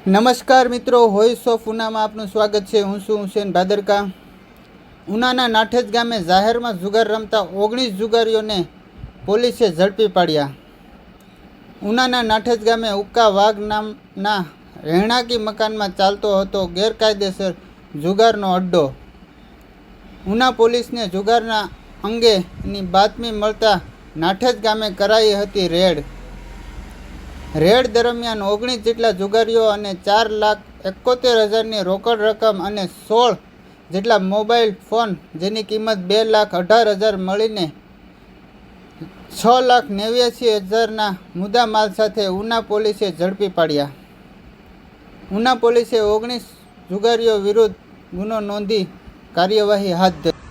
નમસ્કાર મિત્રો, voice of ઉનામાં આપનું સ્વાગત છે। હું છું હુસેન ભાદરકા। ઉનાના નાઠેજ ગામે જાહેરમાં જુગાર રમતા 19 જુગારીઓને પોલીસે ઝડપી પાડ્યા। ઉનાના નાઠેજ ગામે ઉક્કા વાઘ નામના રહેણાંકી મકાનમાં ચાલતો હતો ગેરકાયદેસર જુગારનો અડ્ડો। ઉના પોલીસને જુગારના અંગેની બાતમી મળતા નાઠેજ ગામે કરાઈ હતી રેડ દરમિયાન 19 જેટલા જુગારીઓ અને 4,71,000ની રોકડ રકમ અને 16 જેટલા મોબાઈલ ફોન જેની કિંમત 2,18,000 મળીને 6,89,000ના મુદ્દામાલ સાથે ઉના પોલીસે ઝડપી પાડ્યા। ઉના પોલીસે 19 જુગારીઓ વિરુદ્ધ ગુનો નોંધી કાર્યવાહી હાથ ધરી।